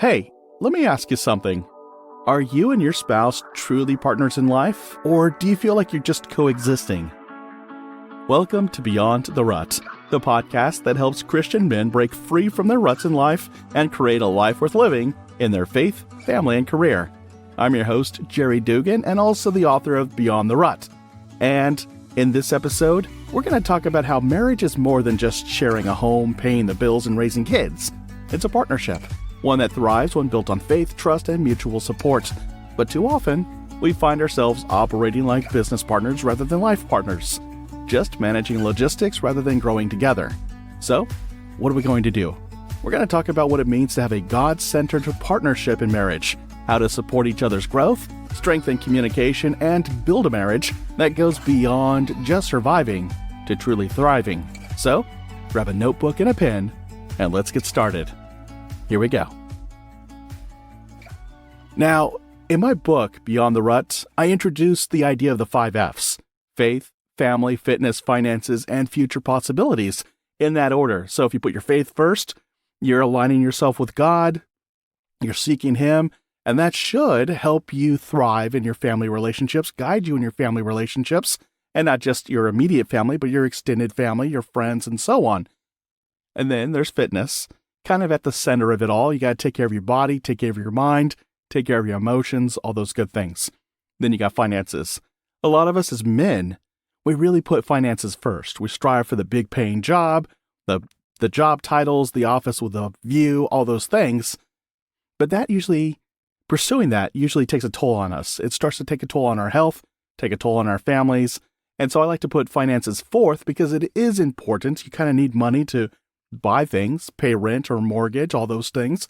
Hey, let me ask you something. Are you and your spouse truly partners in life, or do you feel like you're just coexisting? Welcome to Beyond the Rut, the podcast that helps Christian men break free from their ruts in life and create a life worth living in their faith, family, and career. I'm your host, Jerry Dugan, and also the author of Beyond the Rut. And in this episode, we're going to talk about how marriage is more than just sharing a home, paying the bills, and raising kids. It's a partnership, one that thrives when built on faith, trust, and mutual support. But too often, we find ourselves operating like business partners rather than life partners, just managing logistics rather than growing together. So, what are we going to do? We're going to talk about what it means to have a God-centered partnership in marriage, how to support each other's growth, strengthen communication, and build a marriage that goes beyond just surviving to truly thriving. So, grab a notebook and a pen, and let's get started. Here we go. Now, in my book, Beyond the Rut, I introduced the idea of the 5 F's: faith, family, fitness, finances, and future possibilities, in that order. So if you put your faith first, you're aligning yourself with God, you're seeking Him, and that should help you thrive in your family relationships, guide you in your family relationships, and not just your immediate family, but your extended family, your friends, and so on. And then there's fitness, kind of at the center of it all. You got to take care of your body, take care of your mind, take care of your emotions, all those good things. Then you got finances. A lot of us as men, we really put finances first. We strive for the big paying job, the job titles, the office with a view, all those things. But pursuing that usually takes a toll on us. It starts to take a toll on our health, take a toll on our families. And so I like to put finances fourth because it is important. You kind of need money to buy things, pay rent or mortgage, all those things.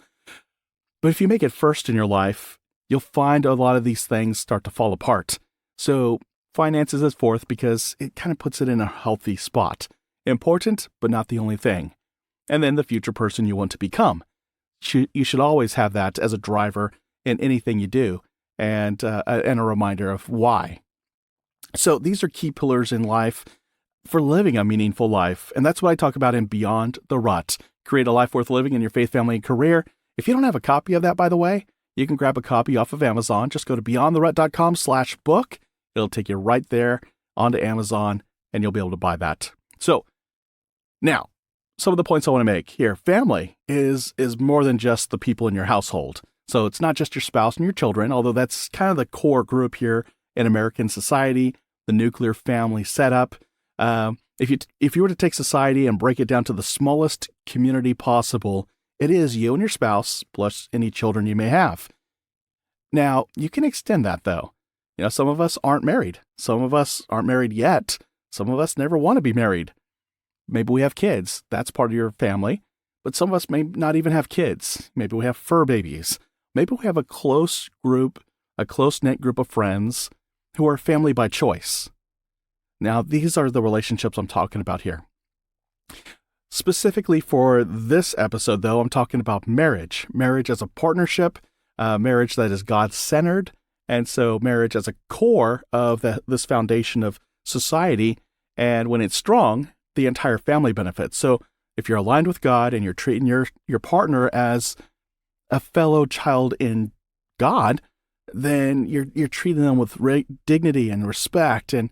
But if you make it first in your life, you'll find a lot of these things start to fall apart. So finances is fourth because it kind of puts it in a healthy spot. Important, but not the only thing. And then the future person you want to become. You should always have that as a driver in anything you do, and a reminder of why. So these are key pillars in life for living a meaningful life. And that's what I talk about in Beyond the Rut. Create a life worth living in your faith, family, and career. If you don't have a copy of that, by the way, you can grab a copy off of Amazon. Just go to beyondtherut.com/book. It'll take you right there onto Amazon, and you'll be able to buy that. So now, some of the points I want to make here. Family is more than just the people in your household. So it's not just your spouse and your children, although that's kind of the core group here in American society, the nuclear family setup. If you were to take society and break it down to the smallest community possible, it is you and your spouse plus any children you may have. Now, you can extend that though. Some of us aren't married. Some of us aren't married yet. Some of us never want to be married. Maybe we have kids. That's part of your family. But some of us may not even have kids. Maybe we have fur babies. Maybe we have a close-knit group of friends who are family by choice. Now, these are the relationships I'm talking about here. Specifically for this episode, though, I'm talking about marriage. Marriage as a partnership, marriage that is God-centered, and so marriage as a core of this foundation of society. And when it's strong, the entire family benefits. So if you're aligned with God and you're treating your partner as a fellow child in God, then you're treating them with dignity and respect and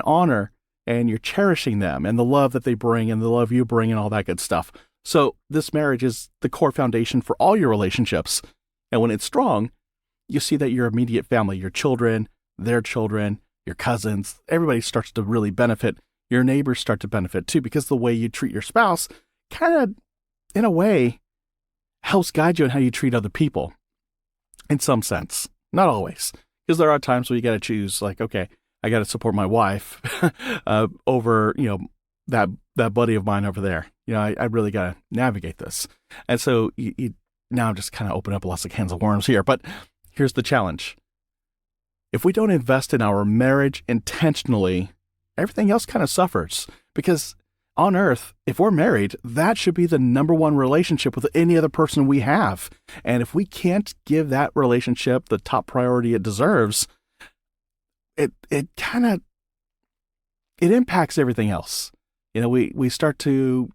honor, and you're cherishing them and the love that they bring and the love you bring and all that good stuff. So this marriage is the core foundation for all your relationships. And when it's strong, you see that your immediate family, your children, their children, your cousins, everybody starts to really benefit. Your neighbors start to benefit too, because the way you treat your spouse kind of, in a way, helps guide you in how you treat other people. In some sense. Not always. Because there are times where you got to choose, like, okay, I got to support my wife over, that buddy of mine over there. I really got to navigate this. And so now I'm just kind of opening up lots of cans of worms here. But here's the challenge. If we don't invest in our marriage intentionally, everything else kind of suffers. Because on earth, if we're married, that should be the number one relationship with any other person we have. And if we can't give that relationship the top priority it deserves, it impacts everything else. We start to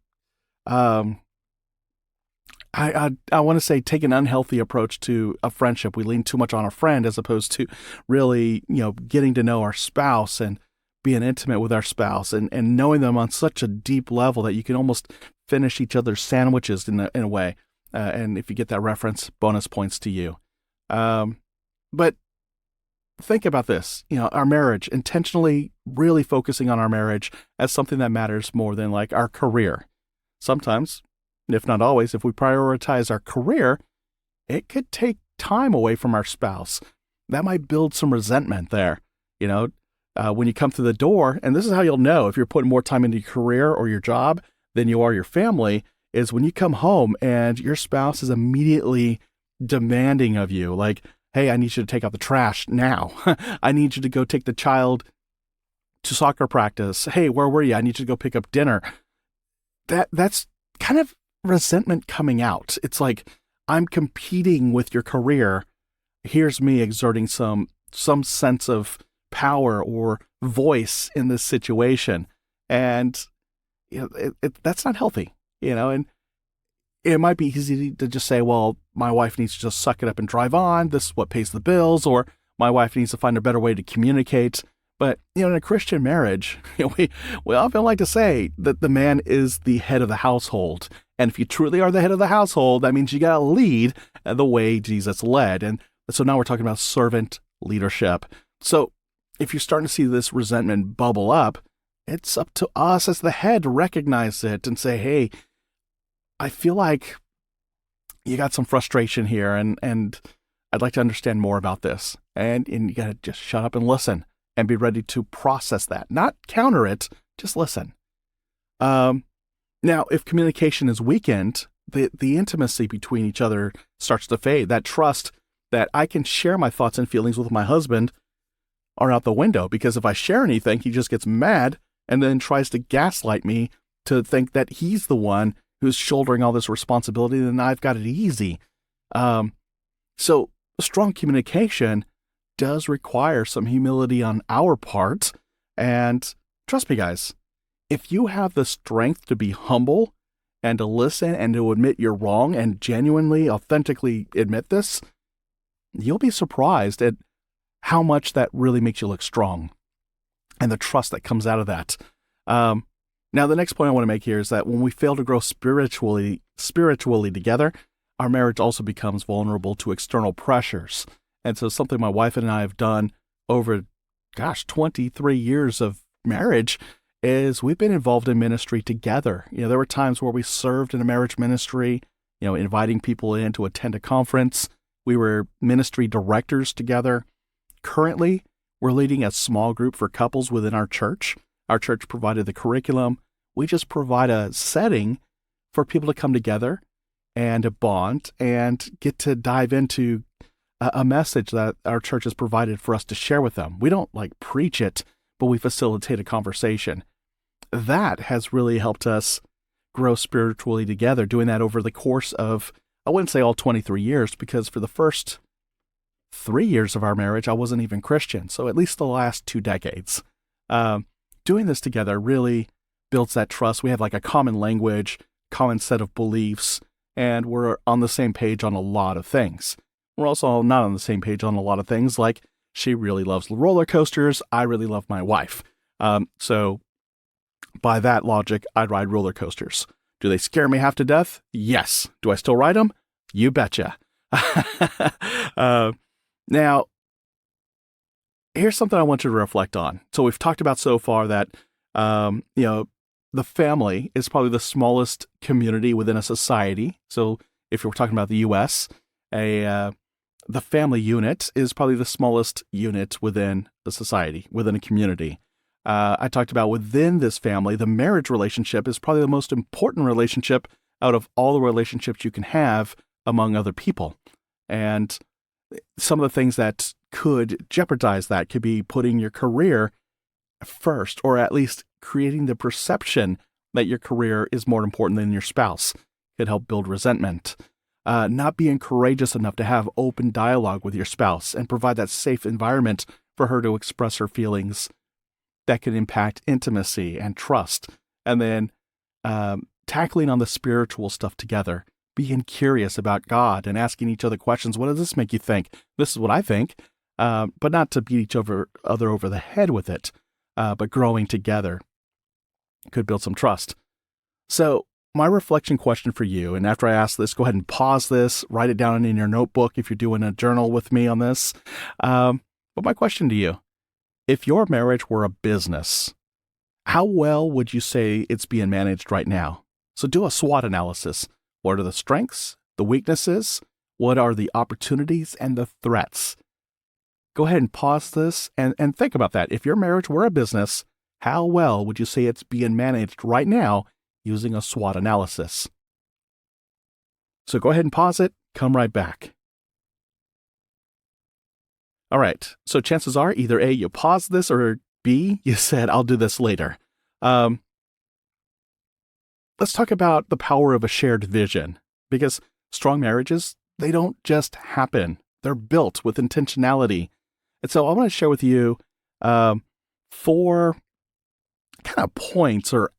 I want to say take an unhealthy approach to a friendship. We lean too much on a friend as opposed to really, getting to know our spouse and being intimate with our spouse and knowing them on such a deep level that you can almost finish each other's sandwiches in a way. And if you get that reference, bonus points to you. But think about this, our marriage, intentionally really focusing on our marriage as something that matters more than like our career. Sometimes, if not always, if we prioritize our career, it could take time away from our spouse. That might build some resentment there. When you come through the door, and this is how you'll know if you're putting more time into your career or your job than you are your family, is when you come home and your spouse is immediately demanding of you, like, hey, I need you to take out the trash now. I need you to go take the child to soccer practice. Hey, where were you? I need you to go pick up dinner. That's kind of resentment coming out. It's like, I'm competing with your career. Here's me exerting some sense of power or voice in this situation. And that's not healthy, and it might be easy to just say, well, my wife needs to just suck it up and drive on. This is what pays the bills, or my wife needs to find a better way to communicate. But, in a Christian marriage, we often like to say that the man is the head of the household. And if you truly are the head of the household, that means you got to lead the way Jesus led. And so now we're talking about servant leadership. So if you're starting to see this resentment bubble up, it's up to us as the head to recognize it and say, hey, I feel like you got some frustration here, and I'd like to understand more about this. And you got to just shut up and listen and be ready to process that. Not counter it, just listen. Now, if communication is weakened, the intimacy between each other starts to fade. That trust that I can share my thoughts and feelings with my husband are out the window, because if I share anything, he just gets mad and then tries to gaslight me to think that he's the one who's shouldering all this responsibility, and I've got it easy. So strong communication does require some humility on our part. And trust me, guys, if you have the strength to be humble and to listen and to admit you're wrong and genuinely, authentically admit this, you'll be surprised at how much that really makes you look strong and the trust that comes out of that. Now, the next point I want to make here is that when we fail to grow spiritually together, our marriage also becomes vulnerable to external pressures. And so something my wife and I have done over, 23 years of marriage is we've been involved in ministry together. There were times where we served in a marriage ministry, inviting people in to attend a conference. We were ministry directors together. Currently, we're leading a small group for couples within our church. Our church provided the curriculum. We just provide a setting for people to come together and a bond and get to dive into a message that our church has provided for us to share with them. We don't preach it, but we facilitate a conversation. That has really helped us grow spiritually together, doing that over the course of, I wouldn't say all 23 years, because for the first 3 years of our marriage, I wasn't even Christian. So at least the last 2 decades. Doing this together really builds that trust. We have a common language, common set of beliefs, and we're on the same page on a lot of things. We're also not on the same page on a lot of things, like she really loves roller coasters. I really love my wife. So by that logic, I'd ride roller coasters. Do they scare me half to death? Yes. Do I still ride them? You betcha. Now, here's something I want you to reflect on. So we've talked about so far that, the family is probably the smallest community within a society. So if you're talking about the U.S., the family unit is probably the smallest unit within the society, within a community. I talked about within this family, the marriage relationship is probably the most important relationship out of all the relationships you can have among other people. And some of the things that could jeopardize that could be putting your career first, or at least creating the perception that your career is more important than your spouse. Could help build resentment. Not being courageous enough to have open dialogue with your spouse and provide that safe environment for her to express her feelings that can impact intimacy and trust. And then tackling on the spiritual stuff together, being curious about God and asking each other questions. What does this make you think? This is what I think, but not to beat each other over the head with it, but growing together could build some trust. So my reflection question for you, and after I ask this, go ahead and pause this, write it down in your notebook if you're doing a journal with me on this. But my question to you, if your marriage were a business, how well would you say it's being managed right now? So do a SWOT analysis. What are the strengths, the weaknesses? What are the opportunities and the threats? Go ahead and pause this and think about that. If your marriage were a business, how well would you say it's being managed right now using a SWOT analysis? So go ahead and pause it, come right back. All right, so chances are either A, you paused this, or B, you said, I'll do this later. Let's talk about the power of a shared vision, because strong marriages, they don't just happen. They're built with intentionality. And so I want to share with you 4 kind of points or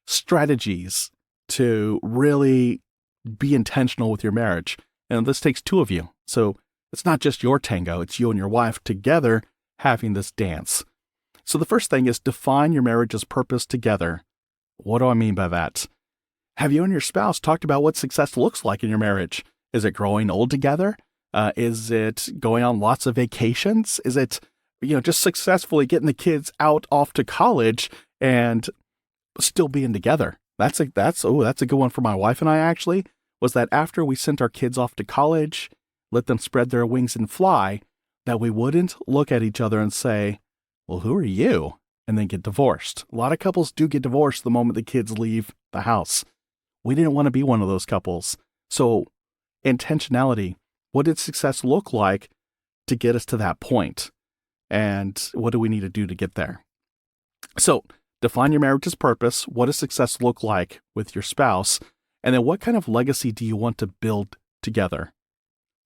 strategies to really be intentional with your marriage. And this takes 2 of you. So it's not just your tango, it's you and your wife together having this dance. So the first thing is define your marriage's purpose together. What do I mean by that? Have you and your spouse talked about what success looks like in your marriage? Is it growing old together? Is it going on lots of vacations? Is it, just successfully getting the kids off to college and still being together? That's a good one for my wife and I, actually, was that after we sent our kids off to college, let them spread their wings and fly, that we wouldn't look at each other and say, well, who are you? And then get divorced. A lot of couples do get divorced the moment the kids leave the house. We didn't want to be one of those couples. So intentionality, what did success look like to get us to that point? And what do we need to do to get there? So define your marriage's purpose. What does success look like with your spouse? And then what kind of legacy do you want to build together?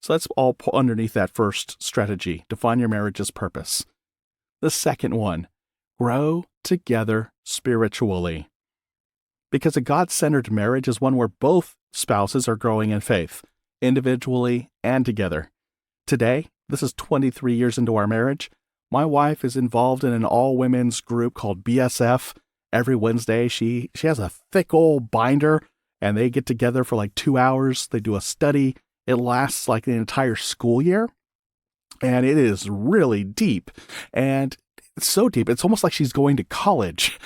So that's all underneath that first strategy. Define your marriage's purpose. The second one, grow together spiritually. Because a God-centered marriage is one where both spouses are growing in faith, individually and together. Today, this is 23 years into our marriage. My wife is involved in an all-women's group called BSF. Every Wednesday, she has a thick old binder, and they get together for like 2 hours. They do a study. It lasts like an entire school year, and it is really deep. And it's so deep, it's almost like she's going to college.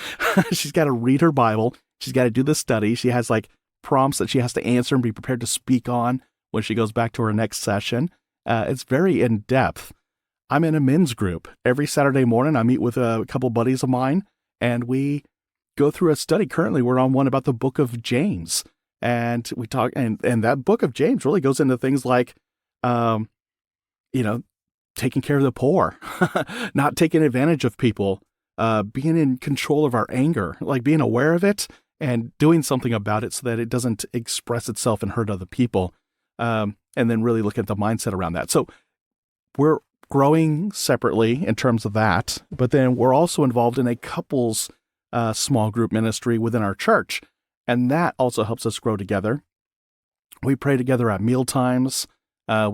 She's got to read her Bible. She's got to do the study. She has like prompts that she has to answer and be prepared to speak on when she goes back to her next session. It's very in-depth. I'm in a men's group. Every Saturday morning, I meet with a couple buddies of mine, and we go through a study. Currently, we're on one about the book of James. And we talk, and that book of James really goes into things like, taking care of the poor, not taking advantage of people, being in control of our anger, like being aware of it and doing something about it so that it doesn't express itself and hurt other people. And then really look at the mindset around that. So we're growing separately in terms of that, but then we're also involved in a couples small group ministry within our church. And that also helps us grow together. We pray together at meal times. When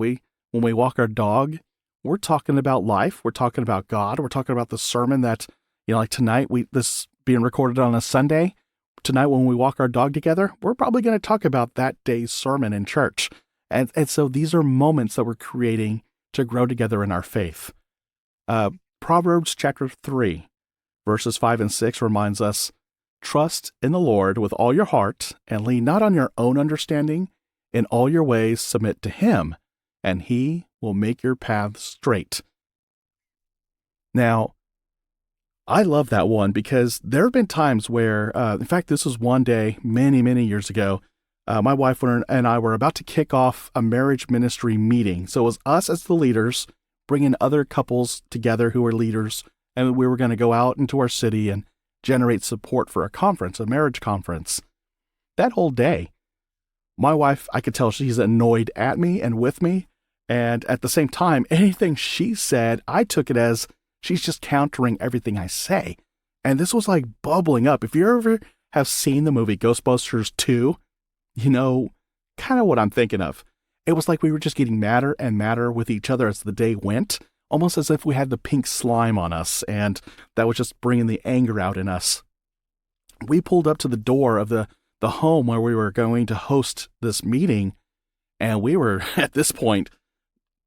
we walk our dog, we're talking about life. We're talking about God. We're talking about the sermon that, like tonight, this being recorded on a Sunday. Tonight, when we walk our dog together, we're probably going to talk about that day's sermon in church. And so these are moments that we're creating to grow together in our faith. Proverbs chapter 3, verses 5 and 6 reminds us, trust in the Lord with all your heart and lean not on your own understanding. In all your ways submit to Him, and He will make your paths straight. Now, I love that one because there have been times where, in fact, this was one day many, many years ago, my wife and I were about to kick off a marriage ministry meeting. So it was us as the leaders bringing other couples together who were leaders, and we were going to go out into our city and generate support for a marriage conference. That whole day, my wife, I could tell she's annoyed at me and with me. And at the same time, anything she said, I took it as she's just countering everything I say. And this was like bubbling up. If you ever have seen the movie Ghostbusters 2, kind of what I'm thinking of. It was like we were just getting madder and madder with each other as the day went, almost as if we had the pink slime on us, and that was just bringing the anger out in us. We pulled up to the door of the home where we were going to host this meeting, and we were, at this point,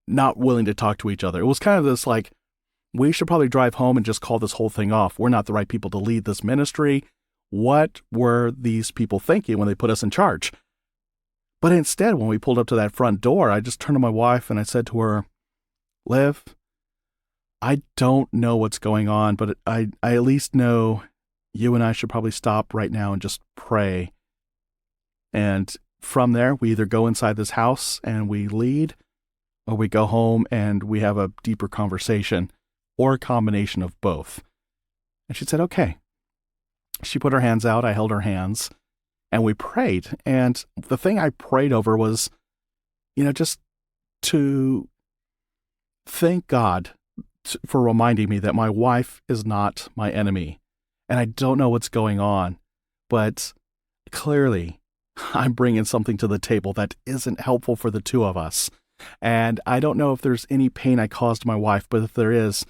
not willing to talk to each other. It was kind of this like, we should probably drive home and just call this whole thing off. We're not the right people to lead this ministry. What were these people thinking when they put us in charge? But instead, when we pulled up to that front door, I just turned to my wife and I said to her, Liv, I don't know what's going on, but I at least know you and I should probably stop right now and just pray. And from there, we either go inside this house and we lead, or we go home and we have a deeper conversation, or a combination of both. And she said, okay. She put her hands out, I held her hands, and we prayed. And the thing I prayed over was, just to thank God for reminding me that my wife is not my enemy. And I don't know what's going on, but clearly I'm bringing something to the table that isn't helpful for the two of us. And I don't know if there's any pain I caused my wife, but if there is,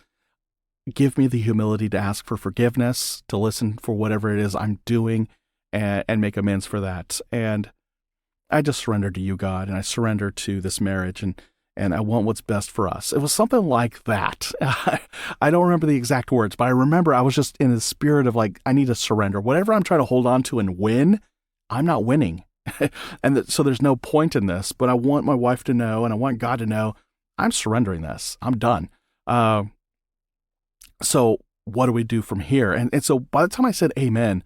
give me the humility to ask for forgiveness, to listen for whatever it is I'm doing, and make amends for that. And I just surrender to you, God, and I surrender to this marriage, and I want what's best for us. It was something like that. I don't remember the exact words, but I remember I was just in the spirit of like, I need to surrender. Whatever I'm trying to hold on to and win, I'm not winning. So there's no point in this, but I want my wife to know, and I want God to know, I'm surrendering this. I'm done. So what do we do from here? And so by the time I said amen,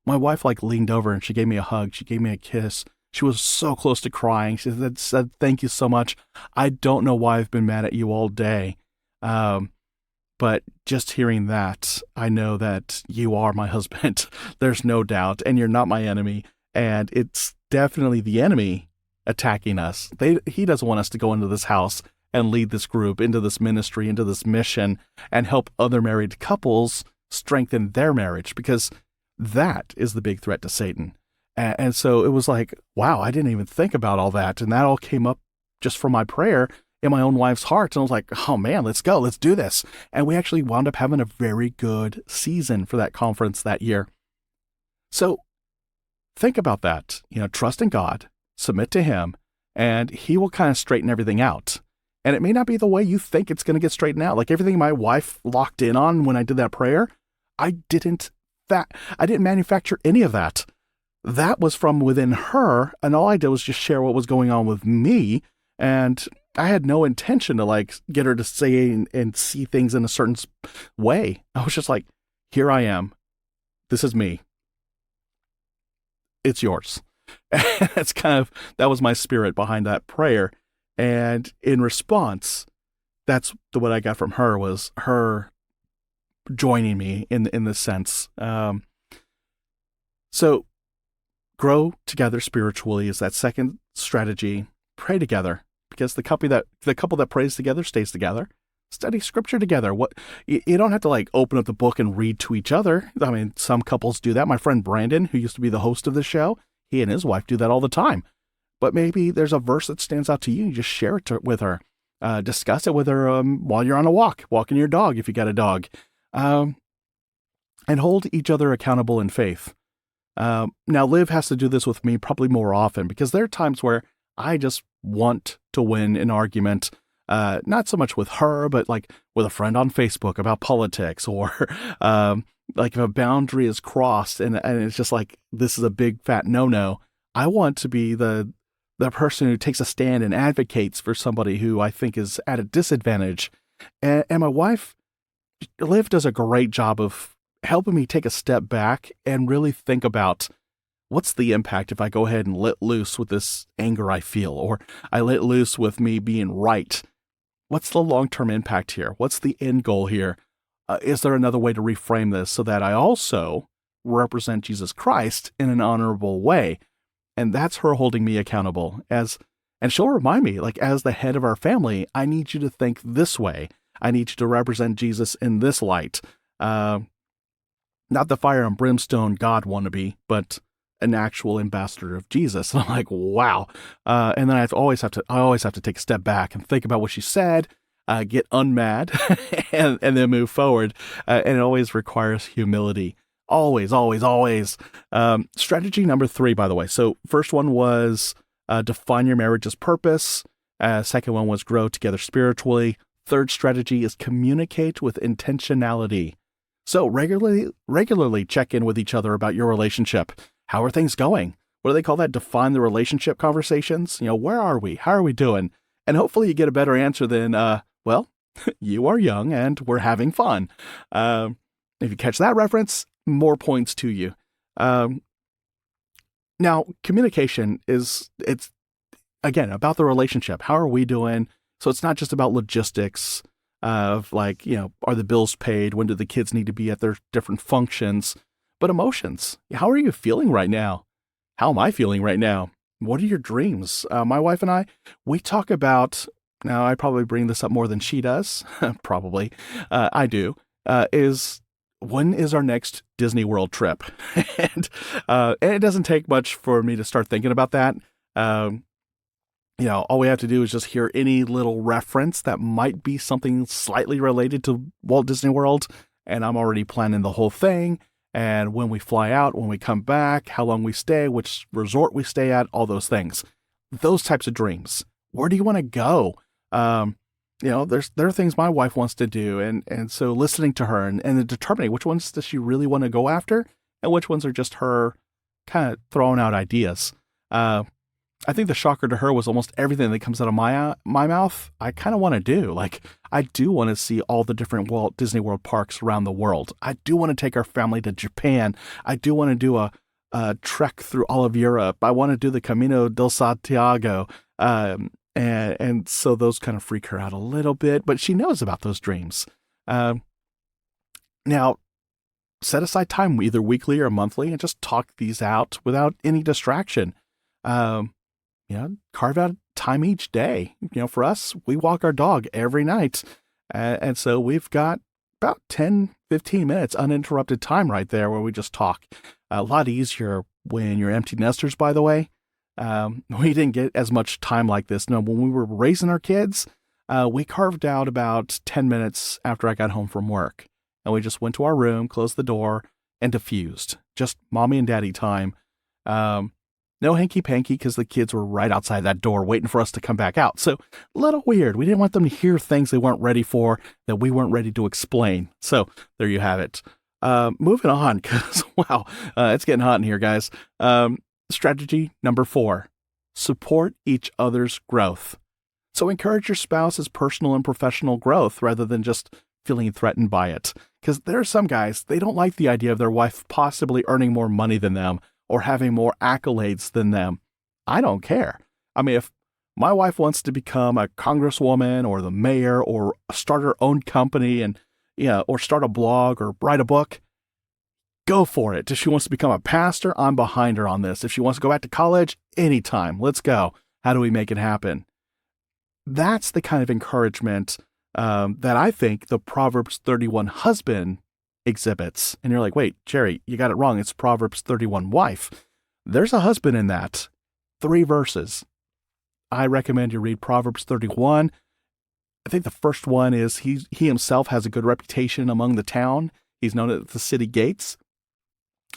my wife leaned over and she gave me a hug. She gave me a kiss. She was so close to crying. She said, thank you so much. I don't know why I've been mad at you all day. But just hearing that, I know that you are my husband. There's no doubt. And you're not my enemy. And it's definitely the enemy attacking us. He doesn't want us to go into this house and lead this group, into this ministry, into this mission, and help other married couples strengthen their marriage, because that is the big threat to Satan. And so it was like, wow, I didn't even think about all that. And that all came up just from my prayer in my own wife's heart. And I was like, oh man, let's go, let's do this. And we actually wound up having a very good season for that conference that year. So think about that, trust in God, submit to Him, and He will kind of straighten everything out. And it may not be the way you think it's going to get straightened out. Like everything my wife locked in on when I did that prayer, I didn't manufacture any of that. That was from within her, and all I did was just share what was going on with me, and I had no intention to get her to say and see things in a certain way. I was just like, here I am. This is me. It's yours. And that was my spirit behind that prayer. And in response, that's what I got from her, was her joining me in this sense. So grow together spiritually is that second strategy. Pray together, because the couple that prays together stays together. Study scripture together. You don't have to open up the book and read to each other. I mean, some couples do that. My friend Brandon, who used to be the host of the show, he and his wife do that all the time. But maybe there's a verse that stands out to you. You just share it with her. Discuss it with her while you're on a walking your dog if you got a dog. And hold each other accountable in faith. Now, Liv has to do this with me probably more often, because there are times where I just want to win an argument, not so much with her, but with a friend on Facebook about politics, or if a boundary is crossed and it's just this is a big fat no-no. I want to be the person who takes a stand and advocates for somebody who I think is at a disadvantage. And my wife, Liv, does a great job of helping me take a step back and really think about, what's the impact if I go ahead and let loose with this anger I feel, or I let loose with me being right? What's the long-term impact here? What's the end goal here? Is there another way to reframe this so that I also represent Jesus Christ in an honorable way? And that's her holding me accountable and she'll remind me, as the head of our family, I need you to think this way. I need you to represent Jesus in this light. Not the fire and brimstone God wannabe, but an actual ambassador of Jesus. And I'm like, wow. And then I always have to take a step back and think about what she said, get unmad, and then move forward. And it always requires humility. Always, always, always. Strategy number 3, by the way. So first one was define your marriage's purpose. Second one was grow together spiritually. Third strategy is communicate with intentionality. So regularly check in with each other about your relationship. How are things going? What do they call that? Define the relationship conversations. Where are we? How are we doing? And hopefully you get a better answer than, well, you are young and we're having fun. If you catch that reference, more points to you. Now, communication it's again about the relationship. How are we doing? So it's not just about logistics of like, are the bills paid? When do the kids need to be at their different functions? But emotions. How are you feeling right now? How am I feeling right now? What are your dreams? My wife and I, we talk about, now I probably bring this up more than she does, probably, I do, is when is our next Disney World trip? and it doesn't take much for me to start thinking about that. All we have to do is just hear any little reference that might be something slightly related to Walt Disney World, and I'm already planning the whole thing. And when we fly out, when we come back, how long we stay, which resort we stay at, all those things. Those types of dreams. Where do you want to go? There are things my wife wants to do. And so listening to her and then determining which ones does she really want to go after and which ones are just her kind of throwing out ideas. I think the shocker to her was almost everything that comes out of my mouth, I kind of want to do. Like, I do want to see all the different Walt Disney World parks around the world. I do want to take our family to Japan. I do want to do a trek through all of Europe. I want to do the Camino del Santiago. And so those kind of freak her out a little bit, but she knows about those dreams. Now, set aside time either weekly or monthly and just talk these out without any distraction. Carve out time each day. For us, we walk our dog every night. And so we've got about 10, 15 minutes uninterrupted time right there where we just talk. A lot easier when you're empty nesters, by the way. We didn't get as much time like this. No, when we were raising our kids, we carved out about 10 minutes after I got home from work. And we just went to our room, closed the door, and diffused. Just mommy and daddy time. No hanky-panky because the kids were right outside that door waiting for us to come back out. So a little weird. We didn't want them to hear things they weren't ready for that we weren't ready to explain. So there you have it. Moving on because, wow, it's getting hot in here, guys. Strategy number 4, support each other's growth. So encourage your spouse's personal and professional growth rather than just feeling threatened by it. Because there are some guys, they don't like the idea of their wife possibly earning more money than them or having more accolades than them. I don't care. I mean, if my wife wants to become a congresswoman or the mayor or start her own company and, or start a blog or write a book, go for it. If she wants to become a pastor, I'm behind her on this. If she wants to go back to college, anytime. Let's go. How do we make it happen? That's the kind of encouragement that I think the Proverbs 31 husband exhibits. And you're like, wait, Jerry, you got it wrong. It's Proverbs 31 wife. There's a husband in that. 3 verses. I recommend you read Proverbs 31. I think the first one is he himself has a good reputation among the town. He's known at the city gates.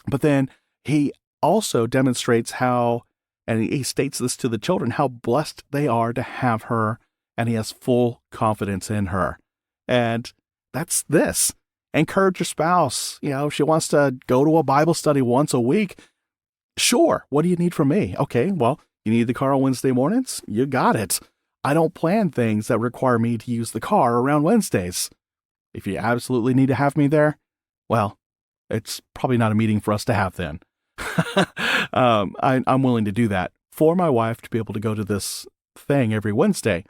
But then he also demonstrates how, and he states this to the children, how blessed they are to have her, and he has full confidence in her. And that's this. Encourage your spouse. If she wants to go to a Bible study once a week, sure. What do you need from me? Okay, well, you need the car on Wednesday mornings? You got it. I don't plan things that require me to use the car around Wednesdays. If you absolutely need to have me there, well, it's probably not a meeting for us to have then. I'm willing to do that for my wife to be able to go to this thing every Wednesday.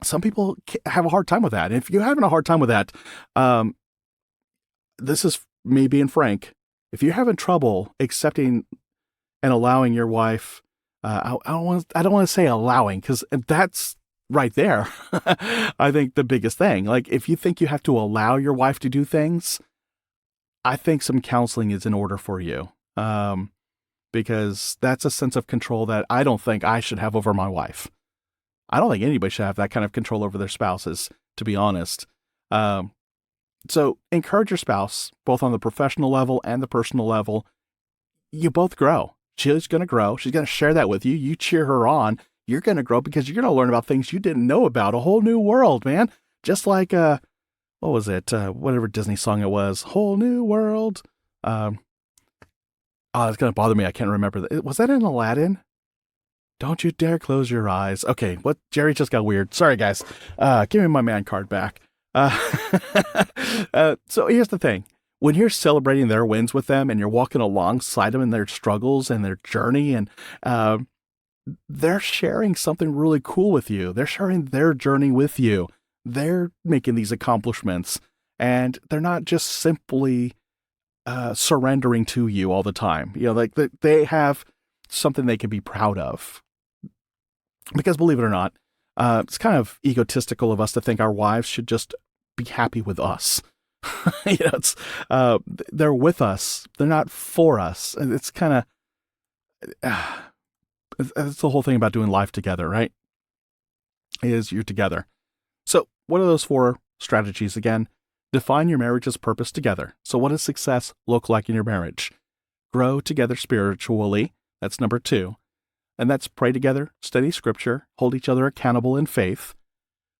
Some people have a hard time with that. And if you're having a hard time with that, this is me being frank. If you're having trouble accepting and allowing your wife, I don't want to say allowing, because that's right there. I think the biggest thing, like if you think you have to allow your wife to do things, I think some counseling is in order for you. because that's a sense of control that I don't think I should have over my wife. I don't think anybody should have that kind of control over their spouses, to be honest. So encourage your spouse, both on the professional level and the personal level. You both grow. She's going to grow. She's going to share that with you. You cheer her on. You're going to grow because you're going to learn about things you didn't know about. A whole new world, man. Just like, what was it? Whatever Disney song it was. Whole new world. Oh, it's going to bother me. I can't remember. Was that in Aladdin? Don't you dare close your eyes. Okay, what? Jerry just got weird. Sorry, guys. Give me my man card back. So here's the thing. When you're celebrating their wins with them and you're walking alongside them in their struggles and their journey, and they're sharing something really cool with you. They're sharing their journey with you. They're making these accomplishments, and they're not just simply surrendering to you all the time. You know, like they have something they can be proud of. Because believe it or not, it's kind of egotistical of us to think our wives should just be happy with us. You know, it's they're with us. They're not for us. And it's kind of that's the whole thing about doing life together, right? Is you're together. So what are those 4 strategies again? Define your marriage's purpose together. So what does success look like in your marriage? Grow together spiritually. That's number 2. And that's pray together, study scripture, hold each other accountable in faith.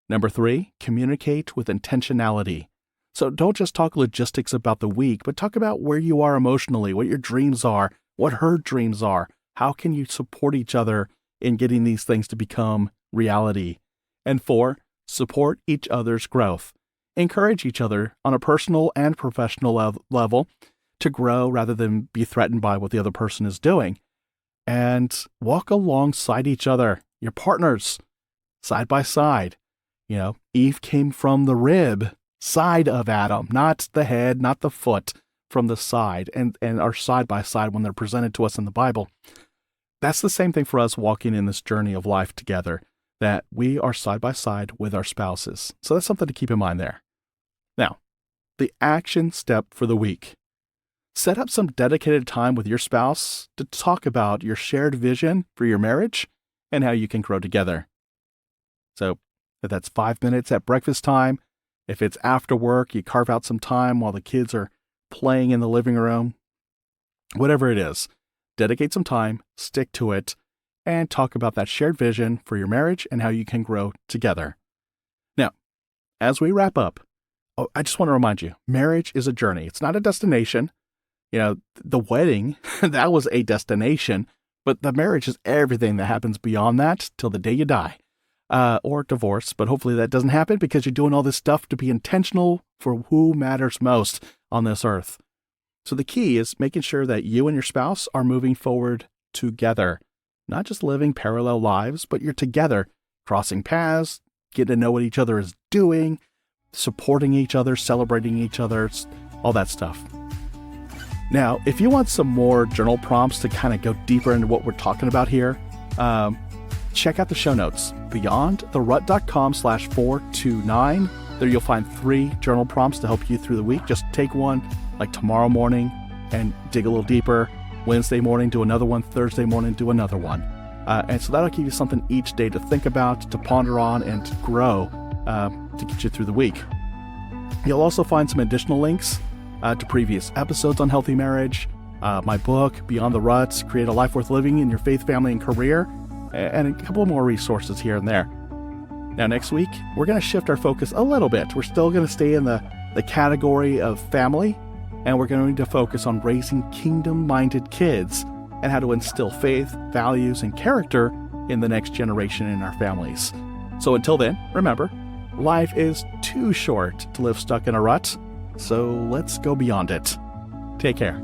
Number 3, communicate with intentionality. So don't just talk logistics about the week, but talk about where you are emotionally, what your dreams are, what her dreams are. How can you support each other in getting these things to become reality? And 4, support each other's growth. Encourage each other on a personal and professional level to grow rather than be threatened by what the other person is doing. And walk alongside each other, your partners, side by side. You know, Eve came from the rib side of Adam, not the head, not the foot, from the side, and are side by side when they're presented to us in the Bible. That's the same thing for us walking in this journey of life together, that we are side by side with our spouses. So that's something to keep in mind there. Now, the action step for the week. Set up some dedicated time with your spouse to talk about your shared vision for your marriage and how you can grow together. So if that's 5 minutes at breakfast time, if it's after work, you carve out some time while the kids are playing in the living room, whatever it is, dedicate some time, stick to it, and talk about that shared vision for your marriage and how you can grow together. Now, as we wrap up, I just want to remind you, marriage is a journey. It's not a destination. You know, the wedding, that was a destination, but the marriage is everything that happens beyond that till the day you die. Or divorce, but hopefully that doesn't happen because you're doing all this stuff to be intentional for who matters most on this earth. So the key is making sure that you and your spouse are moving forward together, not just living parallel lives, but you're together, crossing paths, getting to know what each other is doing, supporting each other, celebrating each other, all that stuff. Now, if you want some more journal prompts to kind of go deeper into what we're talking about here, check out the show notes, beyondtherut.com/429. There you'll find 3 journal prompts to help you through the week. Just take one like tomorrow morning and dig a little deeper. Wednesday morning, do another one. Thursday morning, do another one. And so that'll give you something each day to think about, to ponder on, and to grow to get you through the week. You'll also find some additional links to previous episodes on healthy marriage, my book, Beyond the Rut, Create a Life Worth Living in Your Faith, Family, and Career, and a couple more resources here and there. Now, next week, we're going to shift our focus a little bit. We're still going to stay in the category of family, and we're going to focus on raising kingdom-minded kids and how to instill faith, values, and character in the next generation in our families. So until then, remember, life is too short to live stuck in a rut, so let's go beyond it. Take care.